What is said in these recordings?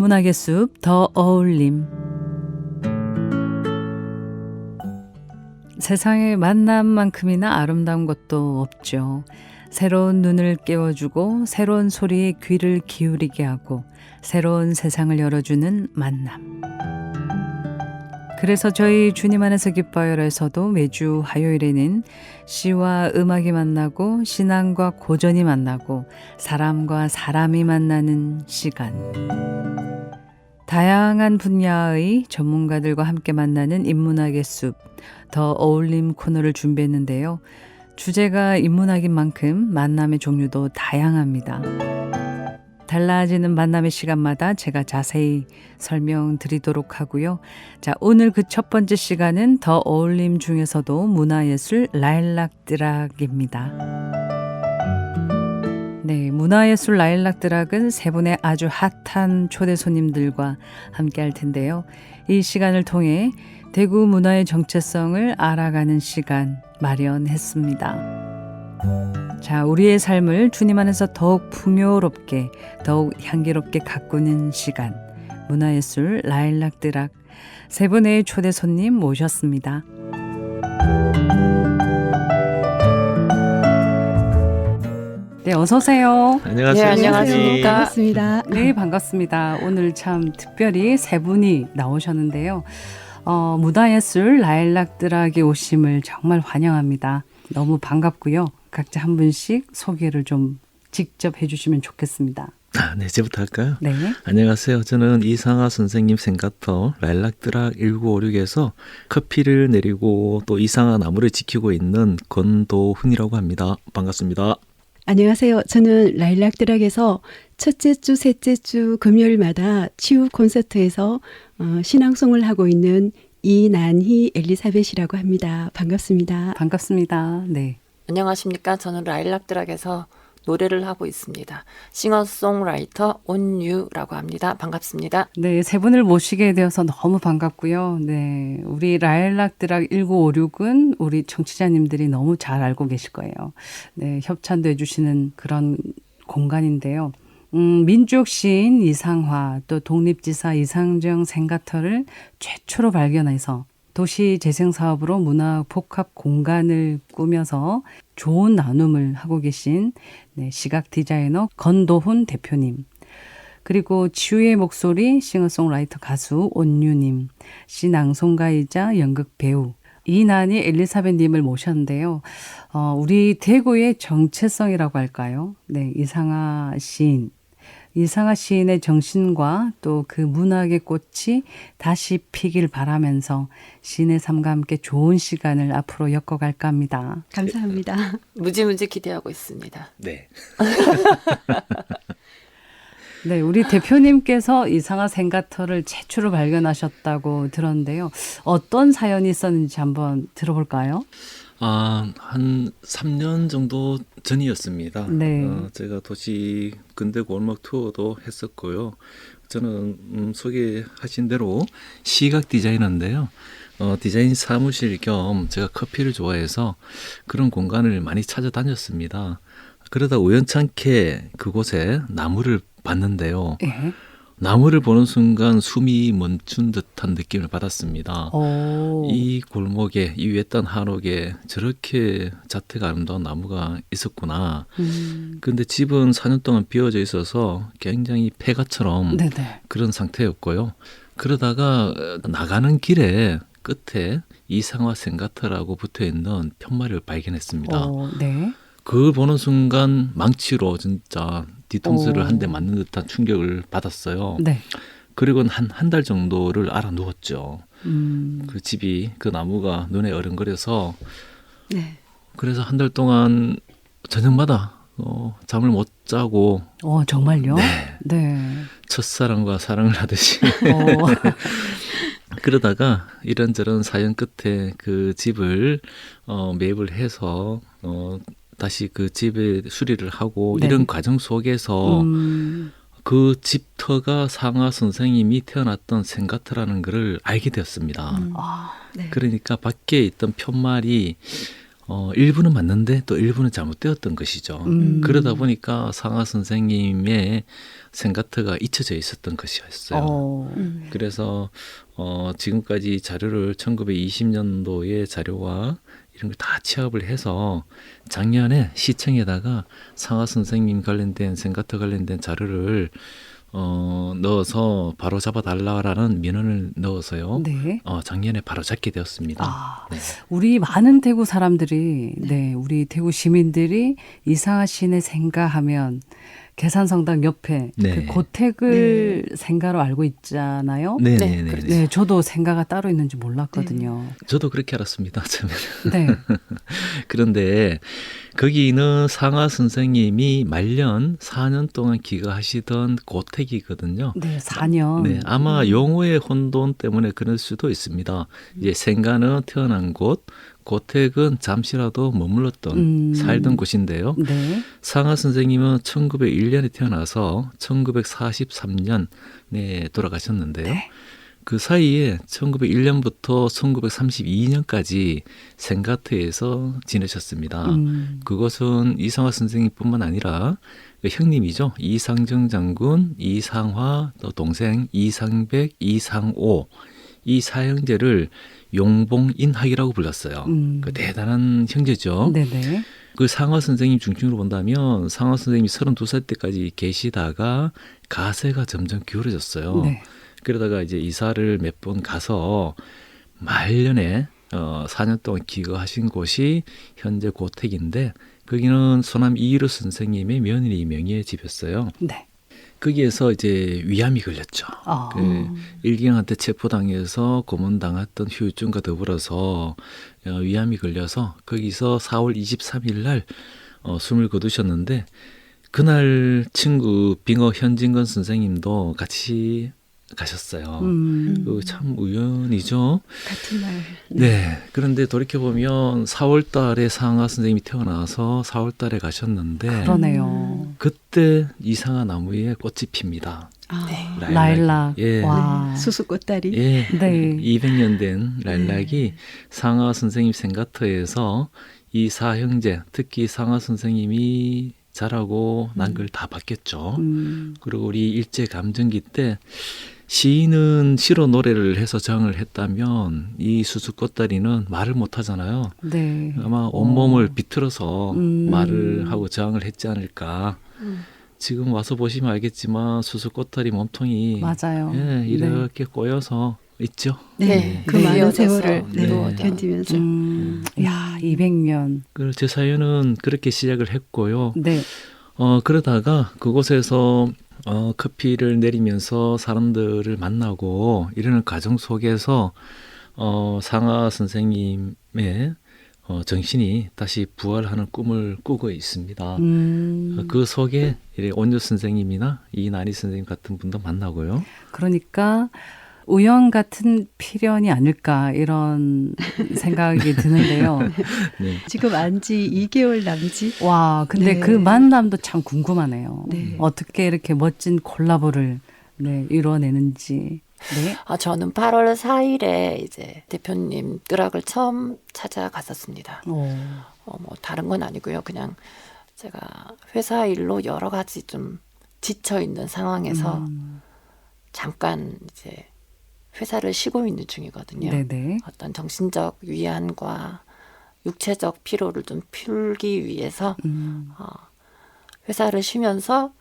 인문학의 숲 더 어울림. 세상에 만남만큼이나 아름다운 것도 없죠. 새로운 눈을 깨워주고 새로운 소리에 귀를 기울이게 하고 새로운 세상을 열어주는 만남. 그래서 저희 주님 안에서 기뻐요에서도 매주 화요일에는 시와 음악이 만나고 신앙과 고전이 만나고 사람과 사람이 만나는 시간. 다양한 분야의 전문가들과 함께 만나는 인문학의 숲, 더 어울림 코너를 준비했는데요. 주제가 인문학인 만큼 만남의 종류도 다양합니다. 달라지는 만남의 시간마다 제가 자세히 설명드리도록 하고요. 자, 오늘 그 첫 번째 시간은 더 어울림 중에서도 문화예술 라일락드락입니다. 네, 문화예술 라일락드락은 세 분의 아주 핫한 초대 손님들과 함께 할 텐데요. 이 시간을 통해 대구 문화의 정체성을 알아가는 시간 마련했습니다. 자, 우리의 삶을 주님 안에서 더욱 풍요롭게, 더욱 향기롭게 가꾸는 시간. 문화예술 라일락드락. 세 분의 초대 손님 모셨습니다. 네, 어서 오세요. 안녕하세요. 네, 안녕하십니까. 반갑습니다. 네, 반갑습니다. 오늘 참 특별히 세 분이 나오셨는데요. 문화예술 라일락드락에 오심을 정말 환영합니다. 너무 반갑고요. 각자 한 분씩 소개를 좀 직접 해주시면 좋겠습니다. 네, 제부터 할까요? 네. 안녕하세요. 저는 이상하 선생님 생가터 라일락드락 1956에서 커피를 내리고 또 이상하 나무를 지키고 있는 권도훈이라고 합니다. 반갑습니다. 안녕하세요. 저는 라일락드락에서 첫째 주, 셋째 주 금요일마다 치유 콘서트에서 신앙송을 하고 있는 이난희 엘리사벳이라고 합니다. 반갑습니다. 반갑습니다. 네. 안녕하십니까. 저는 라일락드락에서 노래를 하고 있습니다. 싱어송라이터 온유라고 합니다. 반갑습니다. 네, 세 분을 모시게 되어서 너무 반갑고요. 네, 우리 라일락드락 1956은 우리 청취자님들이 너무 잘 알고 계실 거예요. 네, 협찬도 해주시는 그런 공간인데요. 민족 시인 이상화, 또 독립지사 이상정 생가터를 최초로 발견해서 도시 재생 사업으로 문화 복합 공간을 꾸며서 좋은 나눔을 하고 계신 시각 디자이너 권도훈 대표님, 그리고 치유의 목소리 싱어송라이터 가수 온유님, 시낭송가이자 연극 배우 이난희 엘리사벳님을 모셨는데요. 우리 대구의 정체성이라고 할까요? 네, 이상하 시인의 정신과 또 그 문학의 꽃이 다시 피길 바라면서 시인의 삶과 함께 좋은 시간을 앞으로 엮어갈까 합니다. 감사합니다. 무지무지 기대하고 있습니다. 네. 네, 우리 대표님께서 이상하 생가터를 최초로 발견하셨다고 들었는데요. 어떤 사연이 있었는지 한번 들어볼까요? 한 3년 정도 전이었습니다. 네. 제가 도시 근대 골목 투어도 했었고요. 저는 소개하신 대로 시각 디자이너인데요. 디자인 사무실 겸 제가 커피를 좋아해서 그런 공간을 많이 찾아다녔습니다. 그러다 우연찮게 그곳에 나무를 봤는데요. 예. 나무를 보는 순간 숨이 멈춘 듯한 느낌을 받았습니다. 오. 이 골목에, 이 외딴 한옥에 저렇게 자태가 아름다운 나무가 있었구나. 그런데 집은 4년 동안 비어져 있어서 굉장히 폐가처럼 네네. 그런 상태였고요. 그러다가 나가는 길에 끝에 이상화 생가터라고 붙어있는 편말을 발견했습니다. 네. 그걸 보는 순간 망치로 진짜 뒤통수를 오. 한 대 맞는 듯한 충격을 받았어요. 네. 그리고는 한 달 정도를 알아 누웠죠. 음. 그 나무가 눈에 어른거려서 네. 그래서 한 달 동안 저녁마다 잠을 못 자고 정말요? 네. 네. 첫사랑과 사랑을 하듯이 어. 그러다가 이런저런 사연 끝에 그 집을 매입을 해서 다시 그 집에 수리를 하고 네. 이런 과정 속에서 그 집터가 상하 선생님이 태어났던 생가터라는 것을 알게 되었습니다. 네. 그러니까 밖에 있던 편말이 일부는 맞는데 또 일부는 잘못되었던 것이죠. 그러다 보니까 상하 선생님의 생가트가 잊혀져 있었던 것이었어요. 그래서 지금까지 자료를 1920년도의 자료와 이런 걸 다 취합을 해서 작년에 시청에다가 상하 선생님 관련된 생가트 관련된 자료를 넣어서 바로 잡아달라라는 민원을 넣어서요. 네. 작년에 바로 잡게 되었습니다. 아, 네. 우리 많은 대구 사람들이, 네, 우리 대구 시민들이 이상하 시인의 생가하면 계산성당 옆에 네. 그 고택을 생가로 알고 있잖아요. 네, 네, 네, 네. 그렇죠. 네, 저도 생가가 따로 있는지 몰랐거든요. 저도 그렇게 알았습니다. 처음에는. 네. 그런데 거기는 상하 선생님이 말년 4년 동안 기거하시던 고택이거든요. 네, 4년. 네, 아마 용어의 혼돈 때문에 그럴 수도 있습니다. 이제 생가는 태어난 곳, 고택은 잠시라도 머물렀던 살던 곳인데요. 네. 상하 선생님은 1901년에 태어나서 1943년에 돌아가셨는데요. 네. 그 사이에 1901년부터 1932년까지 생가트에서 지내셨습니다. 그것은 이상화 선생님뿐만 아니라 그 형님이죠. 이상정 장군, 이상화, 또 동생 이상백, 이상오 이 사형제를 용봉인학이라고 불렀어요. 그 대단한 형제죠. 네네. 그 상화 선생님 중심으로 본다면 상화 선생님이 32살 때까지 계시다가 가세가 점점 기울어졌어요. 네. 그러다가 이제 이사를 몇 번 가서 말년에 4년 동안 기거하신 곳이 현재 고택인데 거기는 소남 이일호 선생님의 며느리 명의의 집이었어요. 네. 거기에서 이제 위암이 걸렸죠. 아. 그 일경한테 체포당해서 고문당했던 후유증과 더불어서 위암이 걸려서 거기서 4월 23일 날 숨을 거두셨는데 그날 친구 빙어 현진건 선생님도 같이 가셨어요. 참 우연이죠. 같은 날. 네. 그런데 돌이켜보면 4월 달에 상하 선생님이 태어나서 4월 달에 가셨는데 그러네요. 그때 이상하 나무에 꽃이 핍니다. 아, 라일락. 예. 와. 수수꽃다리. 예. 네. 200년 된 라일락이 상하 선생님 생가터에서 이 사형제, 특히 상하 선생님이 자라고 난 걸 다 봤겠죠. 그리고 우리 일제 감정기 때 시인은 시로 노래를 해서 저항을 했다면 이 수수꽃다리는 말을 못 하잖아요. 네. 아마 온몸을 비틀어서 말을 하고 저항을 했지 않을까. 지금 와서 보시면 알겠지만 수수꽃다리 몸통이 맞아요. 예, 이렇게 꼬여서 있죠. 네. 그 네. 많은 이어져서 세월을 네, 네. 견디면서. 야, 200년. 그 제 사연은 그렇게 시작을 했고요. 네. 그러다가 그곳에서 커피를 내리면서 사람들을 만나고 이러는 과정 속에서 상하 선생님의 정신이 다시 부활하는 꿈을 꾸고 있습니다. 그 속에 온유 선생님이나 이난희 선생님 같은 분도 만나고요. 그러니까 우연 같은 필연이 아닐까 이런 생각이 드는데요. 네. 지금 안지 2개월 남짓. 와, 근데 네. 그 만남도 참 궁금하네요. 네. 어떻게 이렇게 멋진 콜라보를 네, 이뤄내는지. 네. 저는 8월 4일에 이제 대표님 뜨락을 처음 찾아갔었습니다. 뭐 다른 건 아니고요. 그냥 제가 회사 일로 여러 가지 좀 지쳐 있는 상황에서 잠깐 이제 회사를 쉬고 있는 중이거든요. 네네. 어떤 정신적 위안과 육체적 피로를 좀 풀기 위해서 회사를 쉬면서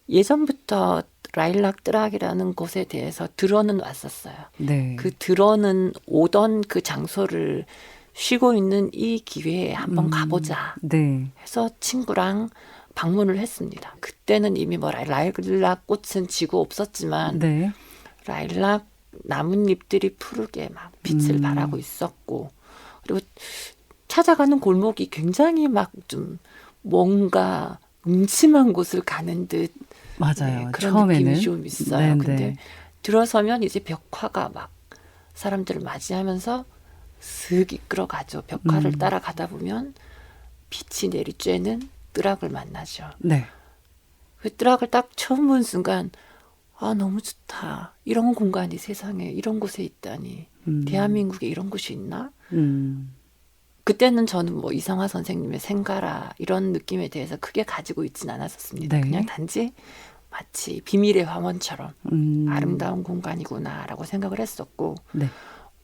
예전부터 라일락 뜨락이라는 곳에 대해서 들어는 왔었어요. 네. 그 들어는 오던 그 장소를 쉬고 있는 이 기회에 한번 가보자 네. 해서 친구랑 방문을 했습니다. 그때는 이미 뭐 라일락 꽃은 지고 없었지만 네. 라일락 나뭇잎들이 푸르게 막 빛을 발하고 있었고, 그리고 찾아가는 골목이 굉장히 막 좀 뭔가 음침한 곳을 가는 듯 맞아요. 그런 처음에는. 느낌이 좀 있어요. 네네. 근데 들어서면 이제 벽화가 막 사람들을 맞이하면서 슥 이끌어가죠. 벽화를 따라가다 보면 빛이 내리쬐는 뜨락을 만나죠. 네. 그 뜨락을 딱 처음 본 순간 아 너무 좋다. 이런 공간이 세상에 이런 곳에 있다니. 대한민국에 이런 곳이 있나? 그때는 저는 뭐 이상화 선생님의 생가라 이런 느낌에 대해서 크게 가지고 있진 않았었습니다. 네. 그냥 단지 마치 비밀의 화원처럼 아름다운 공간이구나라고 생각을 했었고 네.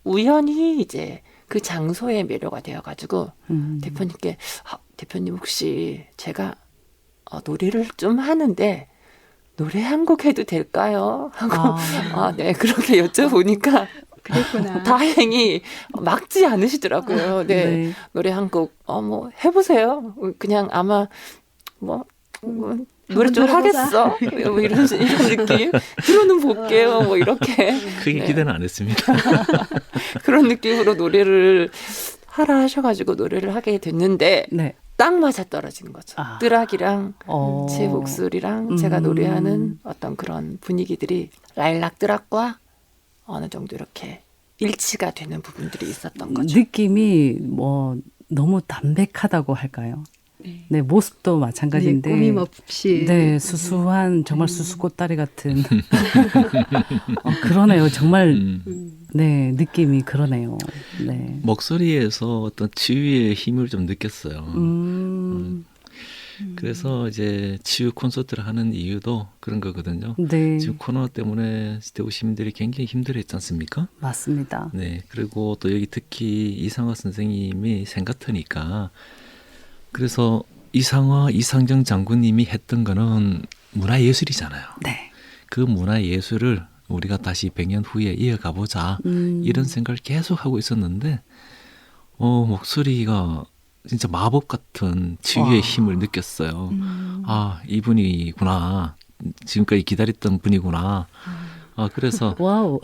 우연히 이제 그 장소에 매료가 되어가지고 대표님께 대표님 혹시 제가 노래를 좀 하는데 노래 한 곡 해도 될까요? 하고 네 그렇게 여쭤보니까 그랬구나. 다행히 막지 않으시더라고요. 네, 네. 노래 한 곡 뭐 해보세요. 그냥 아마 노래 좀 하겠어. 뭐 이런 느낌. 들어는 볼게요. 뭐 이렇게 크게 네. 기대는 안 했습니다. 그런 느낌으로 노래를 하라 하셔가지고 노래를 하게 됐는데 네. 딱 맞아 떨어지는 거죠. 뜨락이랑 제 목소리랑 제가 노래하는 어떤 그런 분위기들이 라일락 뜨락과 어느 정도 이렇게 일치가 되는 부분들이 있었던 거죠. 느낌이 뭐 너무 담백하다고 할까요? 네, 모습도 마찬가지인데. 네, 꾸밈 없이. 네, 수수한 정말 수수꽃다리 같은. 그러네요. 정말 네, 느낌이 그러네요. 네. 목소리에서 어떤 치유의 힘을 좀 느꼈어요. 그래서 이제 치유 콘서트를 하는 이유도 그런 거거든요. 네. 지금 코로나 때문에 대구 시민들이 굉장히 힘들어했지 않습니까? 맞습니다. 네. 그리고 또 여기 특히 이상화 선생님이 생각하니까 그래서 이상화 이상정 장군님이 했던 거는 문화예술이잖아요. 네. 그 문화예술을 우리가 다시 100년 후에 이어가 보자 이런 생각을 계속 하고 있었는데 목소리가 진짜 마법 같은 치유의 힘을 느꼈어요. 아, 이분이구나. 지금까지 기다렸던 분이구나. 그래서 와우.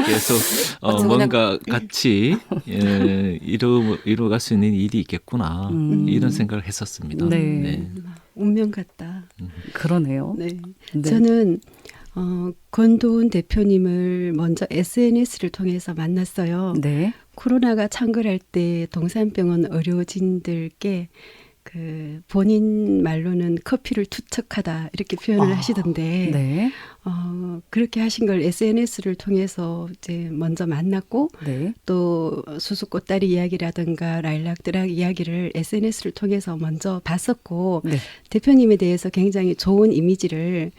계속 뭔가 같이 이루어갈 수 있는 일이 있겠구나. 이런 생각을 했었습니다. 네. 네. 운명 같다. 그러네요. 네. 네. 저는 권도훈 대표님을 먼저 SNS를 통해서 만났어요. 네. 코로나가 창궐할 때 동산병원 의료진들께 그 본인 말로는 커피를 투척하다 이렇게 표현을 하시던데 네. 그렇게 하신 걸 SNS를 통해서 이제 먼저 만났고 네. 또 수수꽃다리 이야기라든가 라일락드락 이야기를 SNS를 통해서 먼저 봤었고 네. 대표님에 대해서 굉장히 좋은 이미지를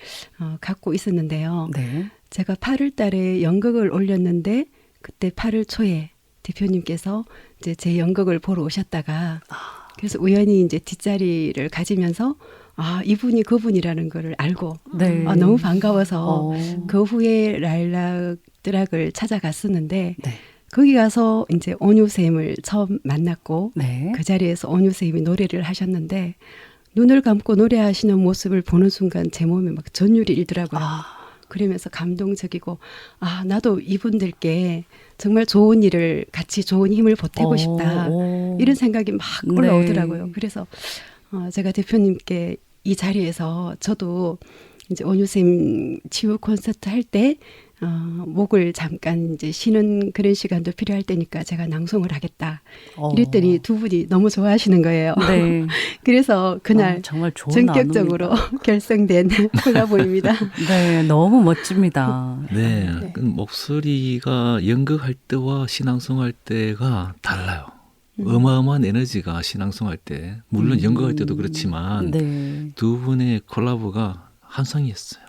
갖고 있었는데요. 네. 제가 8월 달에 연극을 올렸는데 그때 8월 초에 대표님께서 이제 제 연극을 보러 오셨다가 그래서 우연히 이제 뒷자리를 가지면서 이분이 그분이라는 거를 알고 네. 너무 반가워서 어. 그 후에 라일락드락을 찾아갔었는데 네. 거기 가서 이제 온유쌤을 처음 만났고 네. 그 자리에서 온유쌤이 노래를 하셨는데 눈을 감고 노래하시는 모습을 보는 순간 제 몸에 막 전율이 일더라고요. 그러면서 감동적이고 나도 이분들께 정말 좋은 일을 같이 좋은 힘을 보태고 싶다. 이런 생각이 막 올라오더라고요. 네. 그래서 제가 대표님께 이 자리에서 저도 이제 온유쌤 치유 콘서트 할 때 목을 잠깐 이제 쉬는 그런 시간도 필요할 때니까 제가 낭송을 하겠다. 이랬더니 두 분이 너무 좋아하시는 거예요. 네. 그래서 그날 정말 좋은 전격적으로 결성된 콜라보입니다. 네, 너무 멋집니다. 네. 네. 그 목소리가 연극할 때와 신앙송할 때가 달라요. 어마어마한 에너지가 신앙송할 때, 물론 연극할 때도 그렇지만 네. 두 분의 콜라보가 한상이었어요.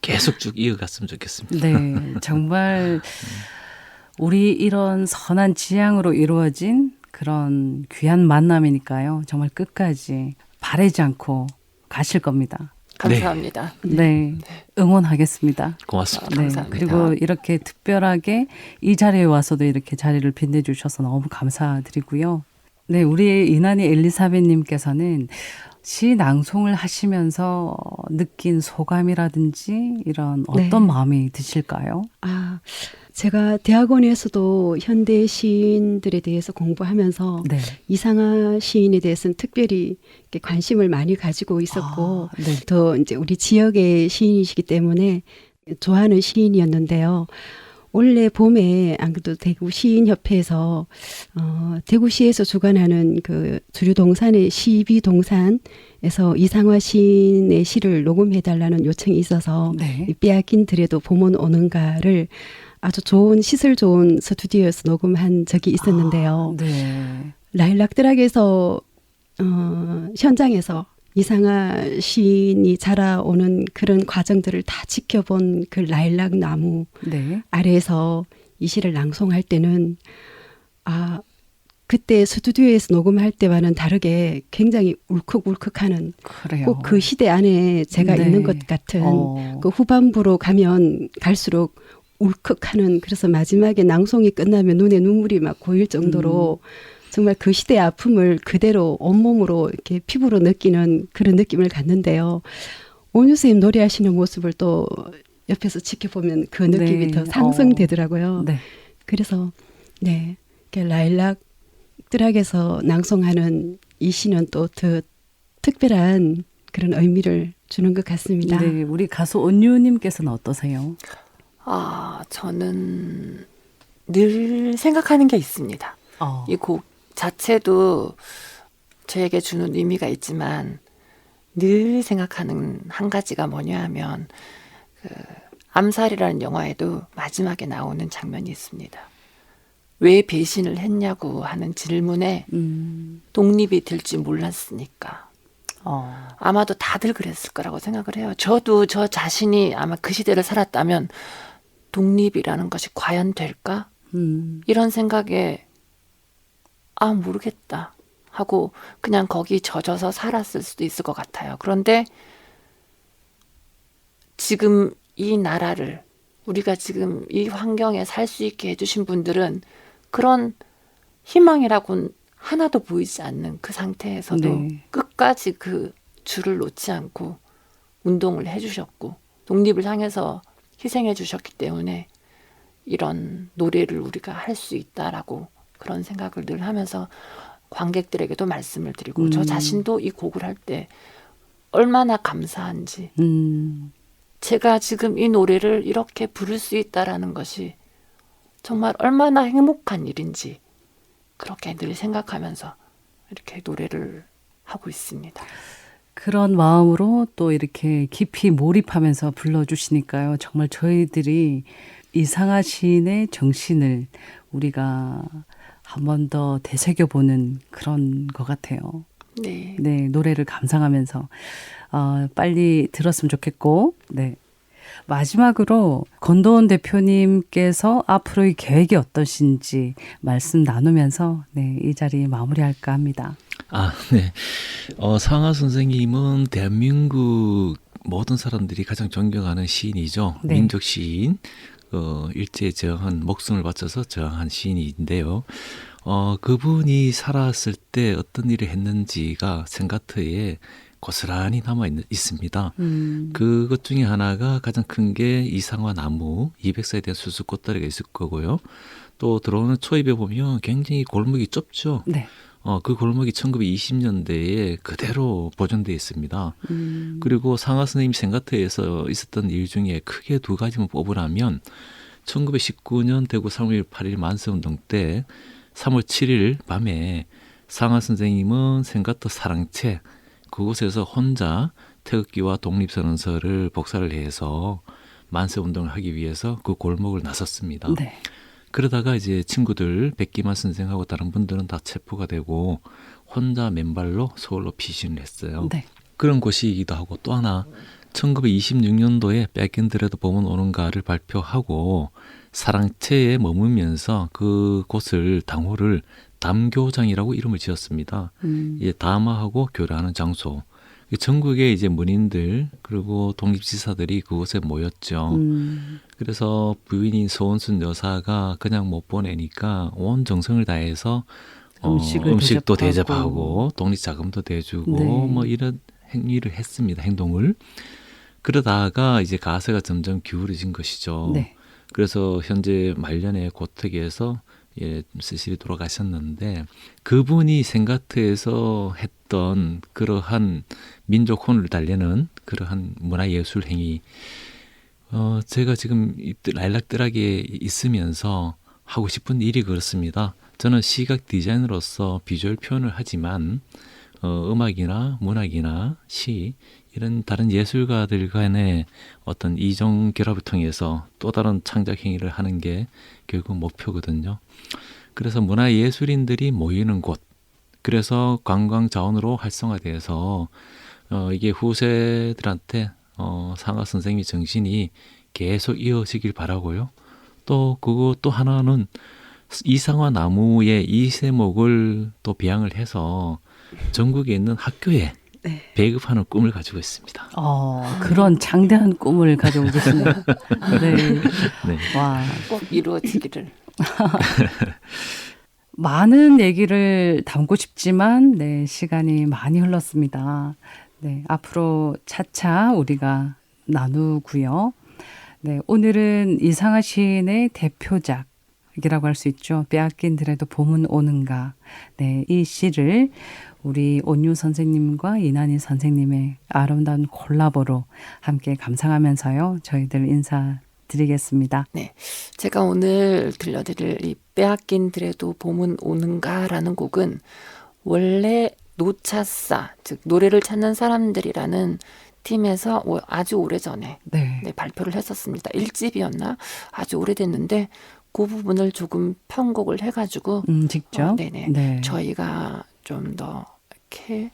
계속 쭉 이어갔으면 좋겠습니다. 네, 정말 우리 이런 선한 지향으로 이루어진 그런 귀한 만남이니까요. 정말 끝까지 바라지 않고 가실 겁니다. 감사합니다. 네, 응원하겠습니다. 고맙습니다. 네, 감사합니다. 그리고 이렇게 특별하게 이 자리에 와서도 이렇게 자리를 빛내주셔서 너무 감사드리고요. 네, 우리 이난희 엘리사벳님께서는 시 낭송을 하시면서 느낀 소감이라든지 이런 어떤 네. 마음이 드실까요? 제가 대학원에서도 현대 시인들에 대해서 공부하면서 네. 이상화 시인에 대해서는 특별히 이렇게 관심을 많이 가지고 있었고 네. 더 이제 우리 지역의 시인이시기 때문에 좋아하는 시인이었는데요. 올해 봄에 안 그래도 대구 시인협회에서 대구시에서 주관하는 그 주류동산의 시비동산에서 이상화 시인의 시를 녹음해달라는 요청이 있어서 네. 이 빼앗긴 들에도 봄은 오는가를 아주 좋은 시설 좋은 스튜디오에서 녹음한 적이 있었는데요. 네. 라일락드락에서 현장에서 이상하 시인이 자라오는 그런 과정들을 다 지켜본 그 라일락 나무 네. 아래에서 이 시를 낭송할 때는 그때 스튜디오에서 녹음할 때와는 다르게 굉장히 울컥울컥하는 그래요. 꼭 그 시대 안에 제가 네. 있는 것 같은 그 후반부로 가면 갈수록 울컥하는 그래서 마지막에 낭송이 끝나면 눈에 눈물이 막 고일 정도로 정말 그 시대의 아픔을 그대로 온몸으로 이렇게 피부로 느끼는 그런 느낌을 갖는데요. 온유 선생님 노래하시는 모습을 또 옆에서 지켜보면 그 느낌이 네. 더 상승되더라고요. 네. 그래서 네, 라일락 드락에서 낭송하는 이 시는 또 더 특별한 그런 의미를 주는 것 같습니다. 네, 우리 가수 온유님께서는 어떠세요? 저는 늘 생각하는 게 있습니다. 이 곡 자체도 저에게 주는 의미가 있지만 늘 생각하는 한 가지가 뭐냐 하면 그 암살이라는 영화에도 마지막에 나오는 장면이 있습니다. 왜 배신을 했냐고 하는 질문에 독립이 될지 몰랐으니까. 아마도 다들 그랬을 거라고 생각을 해요. 저도 저 자신이 아마 그 시대를 살았다면 독립이라는 것이 과연 될까? 이런 생각에 모르겠다 하고 그냥 거기 젖어서 살았을 수도 있을 것 같아요. 그런데 지금 이 나라를 우리가 지금 이 환경에 살 수 있게 해주신 분들은 그런 희망이라고는 하나도 보이지 않는 그 상태에서도 네. 끝까지 그 줄을 놓지 않고 운동을 해주셨고 독립을 향해서 희생해 주셨기 때문에 이런 노래를 우리가 할 수 있다라고 그런 생각을 늘 하면서 관객들에게도 말씀을 드리고 저 자신도 이 곡을 할 때 얼마나 감사한지 제가 지금 이 노래를 이렇게 부를 수 있다라는 것이 정말 얼마나 행복한 일인지 그렇게 늘 생각하면서 이렇게 노래를 하고 있습니다. 그런 마음으로 또 이렇게 깊이 몰입하면서 불러주시니까요. 정말 저희들이 이상하 시인의 정신을 우리가 한 번 더 되새겨보는 그런 것 같아요. 네. 네, 노래를 감상하면서 빨리 들었으면 좋겠고, 네. 마지막으로 권도원 대표님께서 앞으로의 계획이 어떠신지 말씀 나누면서 네, 이 자리 마무리할까 합니다. 네. 상하 선생님은 대한민국 모든 사람들이 가장 존경하는 시인이죠. 네. 민족 시인. 일제에 저항한 목숨을 바쳐서 저항한 시인인데요. 그분이 살았을 때 어떤 일을 했는지가 생가터에 고스란히 남아 있습니다. 그것 중에 하나가 가장 큰 게 이상화 나무 200사에 대한 수수 꽃다리가 있을 거고요. 또 들어오는 초입에 보면 굉장히 골목이 좁죠. 네. 그 골목이 1920년대에 그대로 보존되어 있습니다. 그리고 상하 선생님 생가터에서 있었던 일 중에 크게 두 가지만 뽑으라면 1919년 대구 3월 8일 만세운동 때 3월 7일 밤에 상하 선생님은 생가터 사랑채 그곳에서 혼자 태극기와 독립선언서를 복사를 해서 만세운동을 하기 위해서 그 골목을 나섰습니다. 네. 그러다가 이제 친구들 백기만 선생하고 다른 분들은 다 체포가 되고 혼자 맨발로 서울로 피신을 했어요. 네. 그런 곳이기도 하고 또 하나 1926년도에 백인들에도 봄은 오는가를 발표하고 사랑채에 머물면서 그곳을 당호를 담교장이라고 이름을 지었습니다. 이제 담화하고 교류하는 장소. 전국의 이제 문인들 그리고 독립지사들이 그곳에 모였죠. 그래서 부인인 서원순 여사가 그냥 못 보내니까 온 정성을 다해서 음식도 대접하고 독립자금도 대주고 네. 뭐 이런 행위를 했습니다. 행동을. 그러다가 이제 가세가 점점 기울어진 것이죠. 네. 그래서 현재 말년에 고택에서 스스로 돌아가셨는데 그분이 생가트에서 했던 그러한 민족 혼을 달래는 그러한 문화예술 행위 제가 지금 라일락드락에 있으면서 하고 싶은 일이 그렇습니다. 저는 시각 디자이너로서 비주얼 표현을 하지만 음악이나 문학이나 시 이런 다른 예술가들 간의 어떤 이종 결합을 통해서 또 다른 창작 행위를 하는 게 결국 목표거든요. 그래서 문화예술인들이 모이는 곳, 그래서 관광 자원으로 활성화돼서 이게 후세들한테 상하 선생님의 정신이 계속 이어지길 바라고요. 또 그거 또 하나는 이상화 나무의 이세목을 또 비양을 해서 전국에 있는 학교에 네. 배급하는 꿈을 가지고 있습니다. 그런 장대한 꿈을 가지고 계시네요. 네. 네. 와. 꼭 이루어지기를. 많은 얘기를 담고 싶지만, 네, 시간이 많이 흘렀습니다. 네, 앞으로 차차 우리가 나누고요. 네, 오늘은 이상하 시인의 대표작이라고 할 수 있죠. 빼앗긴들에도 봄은 오는가. 네, 이 시를 우리 온유 선생님과 이난희 선생님의 아름다운 콜라보로 함께 감상하면서요. 저희들 인사드리겠습니다. 네, 제가 오늘 들려드릴 이 빼앗긴들에도 봄은 오는가라는 곡은 원래 노차사, 즉 노래를 찾는 사람들이라는 팀에서 아주 오래전에 네. 네, 발표를 했었습니다. 1집이었나? 아주 오래됐는데 그 부분을 조금 편곡을 해가지고 직접. 네네. 네. 저희가 좀 더 이렇게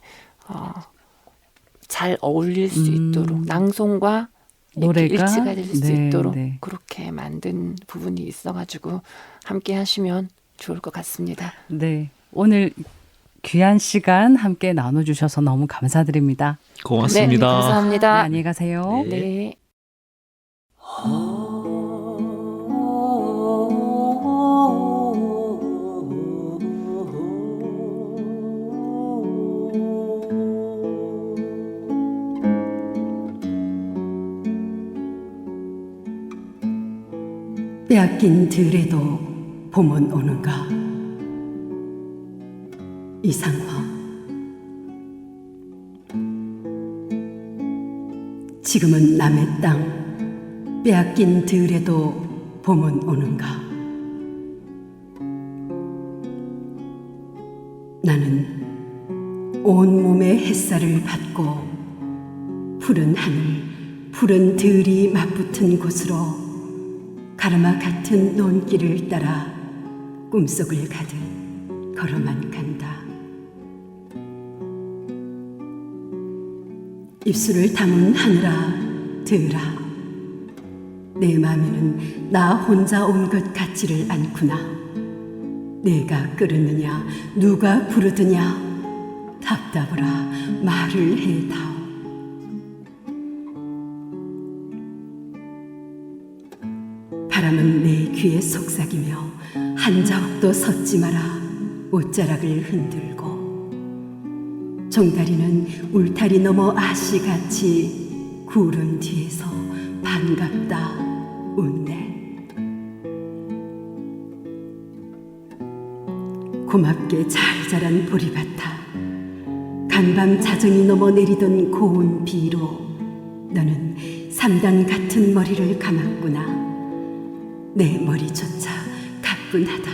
잘 어울릴 수 있도록 낭송과 이렇게 노래가 일치가 될 수 네, 있도록 네. 그렇게 만든 부분이 있어가지고 함께 하시면 좋을 것 같습니다. 네. 오늘 귀한 시간 함께 나눠주셔서 너무 감사드립니다. 고맙습니다. 네, 네, 감사합니다. 안녕히 가세요. 네. 네. 빼앗긴 들에도 봄은 오는가. 이상화. 지금은 남의 땅 빼앗긴 들에도 봄은 오는가. 나는 온몸에 햇살을 받고 푸른 하늘, 푸른 들이 맞붙은 곳으로 가르마 같은 논길을 따라 꿈속을 가듯 걸어만 간다. 입술을 담은 하늘아, 들아. 내 맘에는 나 혼자 온 것 같지를 않구나. 내가 끓느냐, 누가 부르느냐, 답답하라 말을 해다오. 바람은 내 귀에 속삭이며 한 자욱도 섰지 마라 옷자락을 흔들고, 종다리는 울타리 너머 아씨같이 구름 뒤에서 반갑다 웃네. 고맙게 잘 자란 보리밭아, 간밤 자정이 넘어 내리던 고운 비로 너는 3단 같은 머리를 감았구나. 내 머리조차 가뿐하다.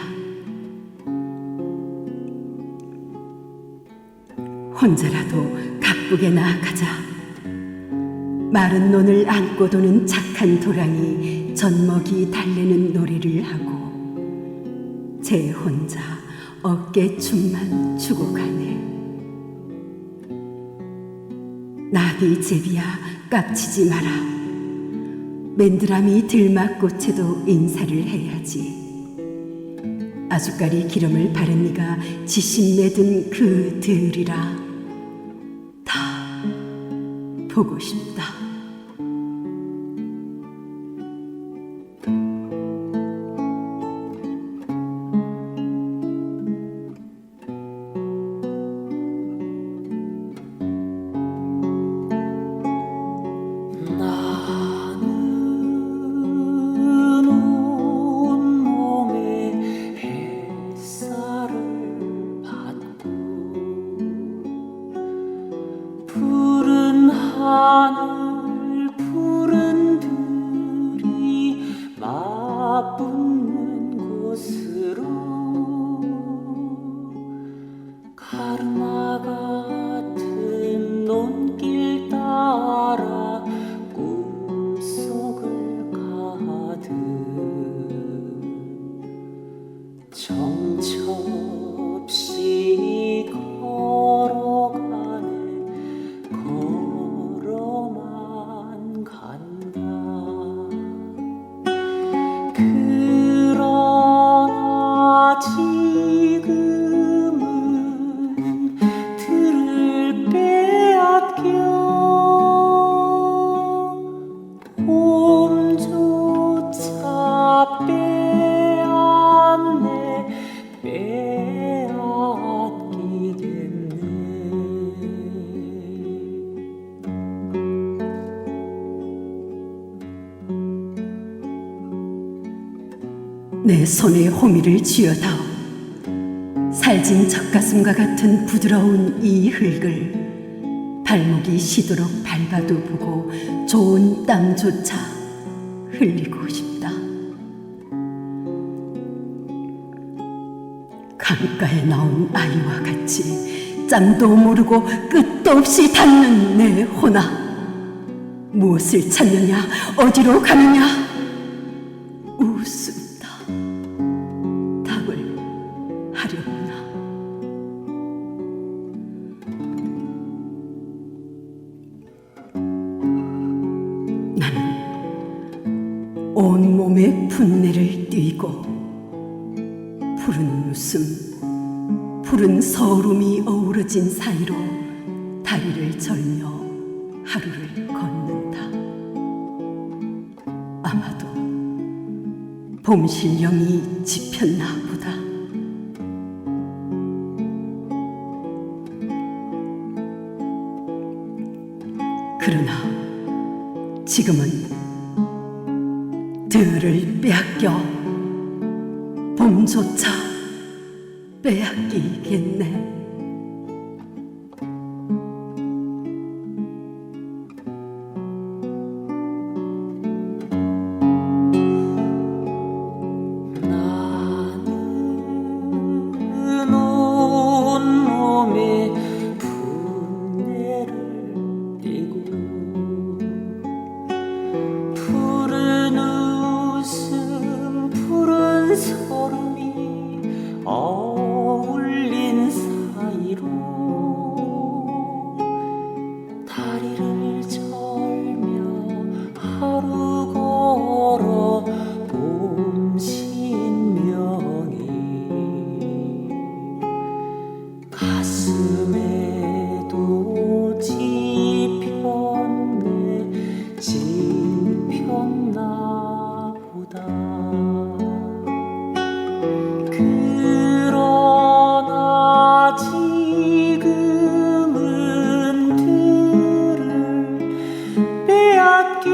혼자라도 가쁘게 나아가자. 마른 논을 안고 도는 착한 도랑이 젖먹이 달래는 노래를 하고 제 혼자 어깨춤만 추고 가네. 나비 제비야 깝치지 마라. 맨드라미 들막꽃에도 인사를 해야지. 아주까리 기름을 바른 네가 지신 내든 그 들이라 다 보고 싶다. 푸른 하늘 정처없이 걸어가네 걸어만 간다. 그러나 지금은 들을 빼앗겨 봄조차 빼앗네 빼앗기겠네. 내 손에 호미를 쥐어다오. 살진 젖가슴과 같은 부드러운 이 흙을 발목이 시도록 밟아도 보고 좋은 땀조차 흘리고 싶다. 강가에 나온 아이와 같이 짬도 모르고 끝도 없이 닿는 내 호나. 무엇을 찾느냐, 어디로 가느냐, 우습다. 답을 하려구나. 나는 온몸에 분내를 띠고 푸른 웃음, 푸른 서름이 어우러진 사이로 다리를 절며 하루를 걷는다. 아마도 봄 신령이 지폈나 보다. 그러나 지금은 들을 빼앗겨 봄조차 빼앗기겠네. 나는 온몸에 분내를 띠고 푸른 웃음 푸른 서름이 어울린 사이로 다리를 절며 하루 걸어 봄 신명이 가슴에도 지폈네 지폈나 보다. 그러나 지금은 들을 빼앗겨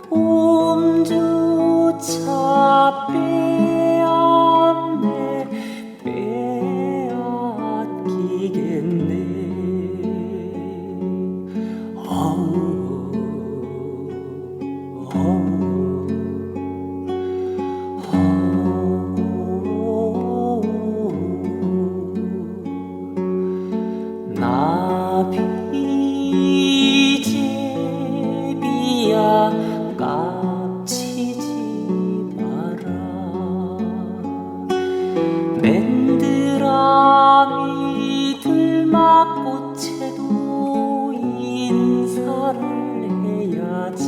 봄조차 빼앗네 빼앗기겠네. 나비제비야 깝치지 마라. 맨드라미 들막꽃에도 인사를 해야지.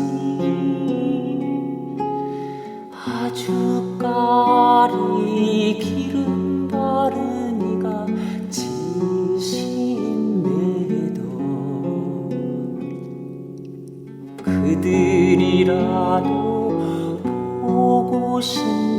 아주까리 기름 바르니가 진심매도 그들이라도 보고 싶네